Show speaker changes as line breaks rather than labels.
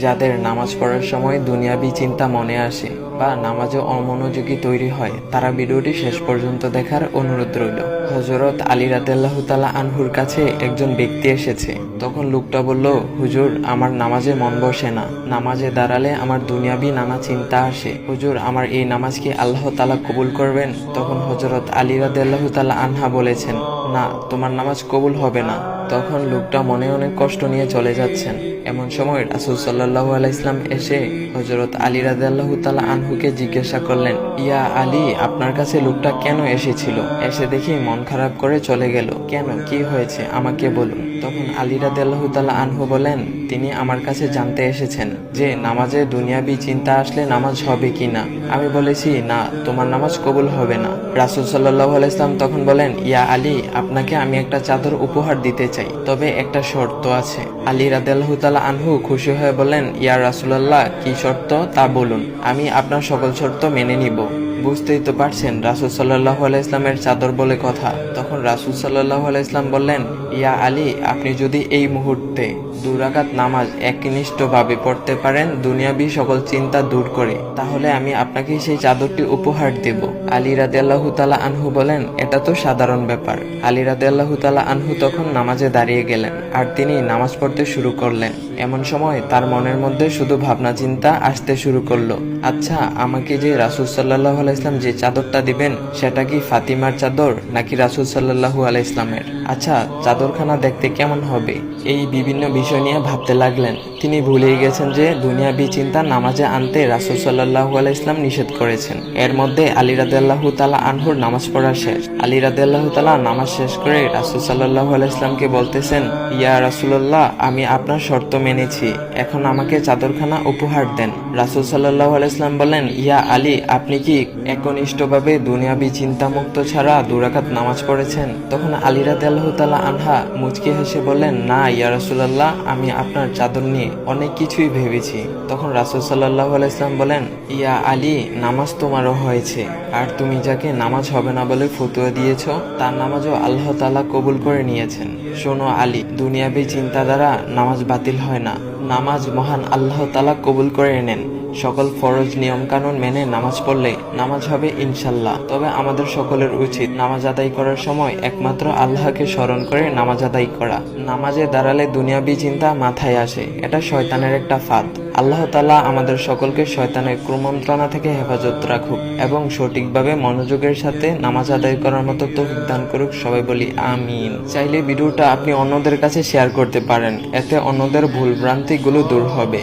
যাদের নামাজ পড়ার সময় দুনিয়াবি চিন্তা মনে আসে বা নামাজে অমনোযোগী তৈরি হয়, তারা ভিডিওটি শেষ পর্যন্ত দেখার অনুরোধ রইল। হযরত আলী রাদিয়াল্লাহু তাআলা আনহুর কাছে একজন ব্যক্তি এসেছে। তখন লোকটা বলল, হুজুর, আমার নামাজে মন বসে না। নামাজে দাঁড়ালে আমার দুনিয়াবি নানা চিন্তা আসে। হুজুর, আমার এই নামাজ কি আল্লাহ তাআলা কবুল করবেন? তখন হযরত আলী রাদিয়াল্লাহু তাআলা আনহা বলেছেন, না, তোমার নামাজ কবুল হবে না। তখন লোকটা মনে অনেক কষ্ট নিয়ে চলে যাচ্ছেন। এমন সময় রাসূল সাল্লাল্লাহু আলাইহি ওয়াসাল্লাম এসে হযরত আলী রাদিয়াল্লাহু তাআলা আনহুকে জিজ্ঞাসা করলেন, ইয়া আলী, আপনার কাছে লোকটা কেন এসেছিল? এসে দেখি মন খারাপ করে চলে গেল। কেন, কি হয়েছে, আমাকে বলুন। তখন আলী রাদিয়াল্লাহু তাআলা আনহু বলেন, তিনি আমার কাছে জানতে এসেছেন যে নামাজে দুনিয়াবি চিন্তা আসলে নামাজ হবে কিনা। আমি বলেছি, না, তোমার নামাজ কবুল হবে না। রাসূল সাল্লাল্লাহু আলাইহি ওয়াসাল্লাম তখন বলেন, ইয়া আলী, আপনাকে আমি একটা চাদর উপহার দিতে চাই, তবে একটা শর্ত আছে। আলী রাদিয়াল্লাহু তাআলা আনহু খুশি হয়ে বলেন, ইয়া রাসূলুল্লাহ, কি শর্ত তা বলুন, আমি আপনার সকল শর্ত মেনে নিব। বুঝতেই তো পারছেন রাসূল সাল্লাল্লাহু আলাইহি ইসলামের চাদর বলে কথা। তখন রাসূল সাল্লাল্লাহু আলাইহি ইসলাম বললেন, ইয়া আলী, আপনি যদি এই মুহূর্তে 2 রাকাত নামাজ একনিষ্ঠভাবে পড়তে পারেন দুনিয়াবি সকল চিন্তা দূর করে, তাহলে আমি আপনাকে সেই চাদরটি উপহার দেব। আলী রাদিয়াল্লাহু তাআলা আনহু বলেন, এটা তো সাধারণ ব্যাপার। আলী রাদিয়াল্লাহু তাআলা আনহু তখন নামাজে দাঁড়িয়ে গেলেন আর তিনি নামাজ পড়তে শুরু করলেন। এমন সময় তার মনের মধ্যে শুধু ভাবনা চিন্তা আসতে শুরু করলো, আচ্ছা, আমাকে যে রাসূল সাল্লাল্লাহু আলাইহি ইসলাম যে চাদরটা দিবেন, সেটা কি ফাতিমার চাদর নাকি রাসূল সাল্লাল্লাহু আলাইহি ইসলামের? আচ্ছা, চাদরখানা দেখতে কেমন হবে? এই বিভিন্ন বিষয় নিয়ে ভাবতে লাগলেন। তিনি ভুলেই গেছেন যে দুনিয়াবি চিন্তা নামাজে আনতে রাসূল সাল্লাল্লাহু আলাইহি ইসলাম নিষেধ করেছেন। এর মধ্যে আলী রাদিয়াল্লাহু তাআলা আনহুর নামাজ পড়া শেষ। আলী রাদিয়াল্লাহু তাআলা নামাজ শেষ করে রাসূল সাল্লাল্লাহু আলাইহি ইসলামকে বলতেছেন, ইয়া রাসূলুল্লাহ, আমি আপনার শর্ত মেনেছি, এখন আমাকে চাদরখানা উপহার দেন। রাসূল সাল্লাল্লাহু আলাইহি ইসলাম বলেন, ইয়া আলী, আপনি কি একনিষ্ঠভাবে দুনিয়াবি চিন্তামুক্ত ছাড়া 2 রাকাত নামাজ পড়েছেন? তখন আলী রাদিয়াল্লাহু তাআলা আনহা মুচকি হেসে বললেন, না ইয়া রাসূলুল্লাহ, আমি আপনার চাদর নিয়ে অনেক কিছুই ভেবেছি। তখন রাসূল সাল্লাল্লাহু আলাইহি ইসলাম বলেন, ইয়া আলী, নামাজ তোমারও হয়েছে, আর তুমি যাকে নামাজ হবে না বলে ফতোয়া দিয়েছ, তার নামাজও আল্লাহ তাআলা কবুল করে নিয়েছেন। শোনো আলী, দুনিয়াবি চিন্তা দ্বারা নামাজ বাতিল হয় না, নামাজ মহান আল্লাহ তাআলা কবুল করে নেন। সকল ফরজ নিয়ম কানুন মেনে নামাজ পড়লে নামাজ হবে ইনশাল্লাহ। তবে আমাদের সকলের উচিত নামাজ আদায় করার সময় একমাত্র আল্লাহকে স্মরণ করে নামাজ আদায় করা। নামাজে দাঁড়ালে দুনিয়াবি চিন্তা মাথায় আসে, এটা শয়তানের একটা ফাঁদ। আল্লাহ তাআলা আমাদের সকলকে শয়তানের কুমন্ত্রণা থেকে হেফাজত রাখুক এবং সঠিকভাবে মনোযোগের সাথে নামাজ আদায় করার মতো তৌফিক দান করুক। সবাই বলি আমিন। চাইলে ভিডিওটা আপনি অন্যদের কাছে শেয়ার করতে পারেন, এতে অন্যদের ভুল ভ্রান্তিগুলো দূর হবে।